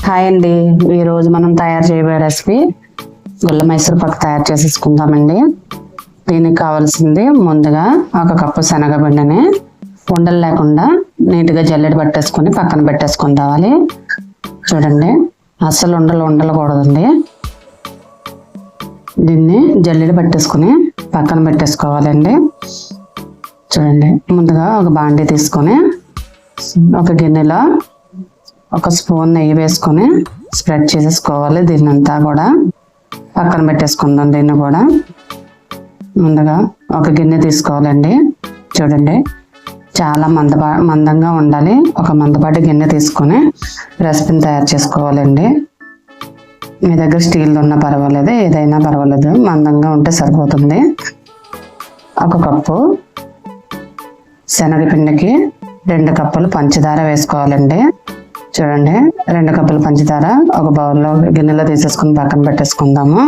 Hi అండి, ఈరోజు మనం తయారు చేయబోయే రెసిపీ గుల్ల మైసూర్ పాక్ తయారు చేసేసుకుందామండి. దీనికి కావాల్సింది ముందుగా 1 కప్పు శనగపిండిని ఉండలు లేకుండా నీట్గా జల్లెడ పట్టేసుకొని పక్కన పెట్టేసుకొని రావాలి. చూడండి, అస్సలు ఉండకూడదండి. దీన్ని జల్లెడ పట్టేసుకొని పక్కన పెట్టేసుకోవాలండి. చూడండి, ముందుగా ఒక బాండీ తీసుకొని ఒక గిన్నెలో 1 స్పూన్ నెయ్యి వేసుకొని స్ప్రెడ్ చేసేసుకోవాలి. దీన్నంతా కూడా పక్కన పెట్టేసుకుందాం. దీన్ని కూడా ముందుగా ఒక గిన్నె తీసుకోవాలండి. చూడండి, చాలా మందంగా ఉండాలి. ఒక మందపాటి గిన్నె తీసుకొని రెసిపీని తయారు చేసుకోవాలండి. మీ దగ్గర స్టీల్ ఉన్నా పర్వాలేదు, ఏదైనా పర్వాలేదు, మందంగా ఉంటే సరిపోతుంది. 1 కప్పు శనగపిండికి 2 కప్పులు పంచదార వేసుకోవాలండి. చూడండి, 2 కప్పులు పంచదార ఒక బౌల్లో గిన్నెలో తీసేసుకుని పక్కన పెట్టేసుకుందాము.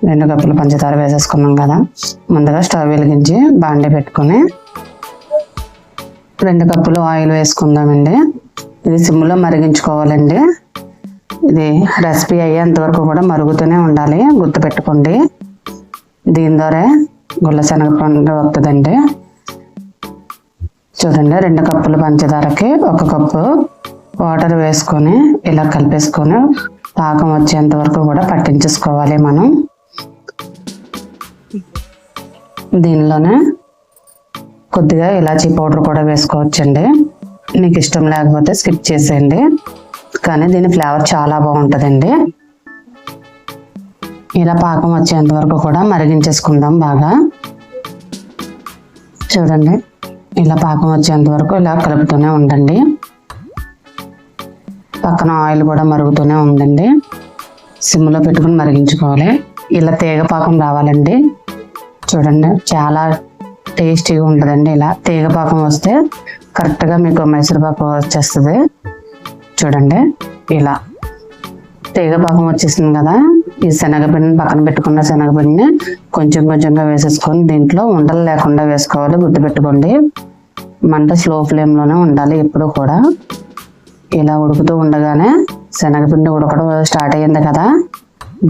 2 కప్పులు పంచదార వేసేసుకున్నాం కదా. ముందుగా స్టవ్ వెలిగించి బాండీ పెట్టుకొని 2 కప్పులు ఆయిల్ వేసుకుందామండి. ఇది సిమ్లో మరిగించుకోవాలండి. ఇది రెసిపీ అయ్యేంత వరకు కూడా మరుగుతూనే ఉండాలి, గుర్తుపెట్టుకోండి. దీని ద్వారా గుల్ల శనగపిండి వస్తుందండి. చూడండి, 2 కప్పులు పంచదారకి 1 కప్పు వాటర్ వేసుకొని ఇలా కలిపేసుకొని పాకం వచ్చేంత వరకు కూడా పట్టించేసుకోవాలి మనం. దీనిలోనే కొద్దిగా ఇలాచీ పౌడర్ కూడా వేసుకోవచ్చండి. మీకు ఇష్టం లేకపోతే స్కిప్ చేసేయండి, కానీ దీని ఫ్లేవర్ చాలా బాగుంటుందండి. ఇలా పాకం వచ్చేంత వరకు కూడా మరిగించేసుకుందాం బాగా. చూడండి, ఇలా పాకం వచ్చేంత వరకు ఇలా కలుపుతూనే ఉండండి. పక్కన ఆయిల్ కూడా మరుగుతూనే ఉందండి. సిమ్లో పెట్టుకుని మరిగించుకోవాలి. ఇలా తీగ పాకం రావాలండి. చూడండి, చాలా టేస్టీగా ఉంటుందండి. ఇలా తీగ పాకం వస్తే కరెక్ట్గా మీకు మైసూర్ పాకు వచ్చేస్తుంది. చూడండి, ఇలా తీగ పాకం వచ్చేసింది కదా. ఈ శనగపిండిని పక్కన పెట్టుకున్న శనగపిండిని కొంచెం కొంచెంగా వేసేసుకొని దీంట్లో ఉండలు లేకుండా వేసుకోవాలి, గుర్తుపెట్టుకోండి. మంట స్లో ఫ్లేమ్లోనే ఉండాలి ఎప్పుడు కూడా. ఇలా ఉడుకుతూ ఉండగానే శనగపిండి ఉడకడం స్టార్ట్ అయ్యింది కదా.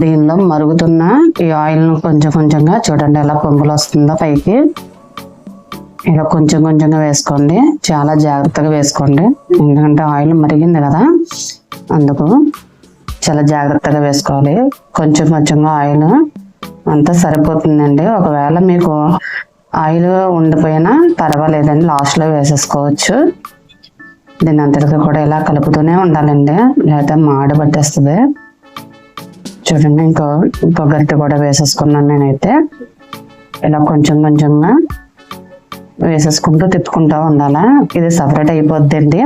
దీనిలో మరుగుతున్న ఈ ఆయిల్ను కొంచెం కొంచెంగా చూడండి ఎలా పొంగులు వస్తుందో పైకి. ఇలా కొంచెం కొంచెంగా వేసుకోండి, చాలా జాగ్రత్తగా వేసుకోండి, ఎందుకంటే ఆయిల్ మరిగింది కదా, అందుకు చాలా జాగ్రత్తగా వేసుకోవాలి. కొంచెం కొంచెంగా ఆయిల్ అంతా సరిపోతుందండి. ఒకవేళ మీకు ఆయిల్ ఉండిపోయినా పర్వాలేదండి, లాస్ట్లో వేసేసుకోవచ్చు. దీని అంతటితో కూడా ఇలా కలుపుతూనే ఉండాలండి, లేకపోతే మాడి పట్టేస్తుంది. చూడండి, ఇంకో గరిటె కూడా వేసేసుకున్నాను నేనైతే. ఇలా కొంచెం కొంచెంగా వేసేసుకుంటూ తిప్పుకుంటూ ఉండాలా. ఇది సపరేట్ అయిపోద్దండి.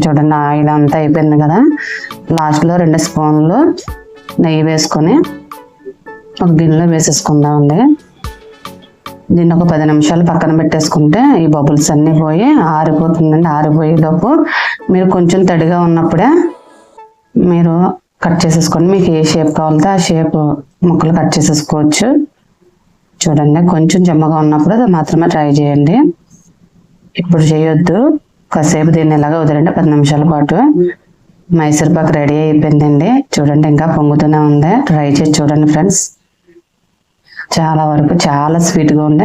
చూడండి, ఆయిల్ అంతా అయిపోయింది కదా. లాస్ట్లో 2 స్పూన్లు నెయ్యి వేసుకొని ఒక గిన్నెలో వేసేసుకుందామండి. దీన్ని ఒక 10 నిమిషాలు పక్కన పెట్టేసుకుంటే ఈ బబుల్స్ అన్నీ పోయి ఆరిపోతుందండి. ఆరిపోయేలోపు మీరు కొంచెం తడిగా ఉన్నప్పుడే మీరు కట్ చేసేసుకోండి. మీకు ఏ షేప్ కావాలంటే ఆ షేప్ ముక్కలు కట్ చేసేసుకోవచ్చు. చూడండి, కొంచెం జమ్మగా ఉన్నప్పుడు అది మాత్రమే ట్రై చేయండి. ఇప్పుడు చేయొద్దు, కాసేపు దీన్ని ఇలాగా వదిలేండి 10 నిమిషాల పాటు. మైసూర్ పాక్ రెడీ అయిపోయిందండి. చూడండి, ఇంకా పొంగుతూనే ఉంది. ట్రై చేసి చూడండి ఫ్రెండ్స్. చాలా వరకు చాలా స్వీట్గా ఉండే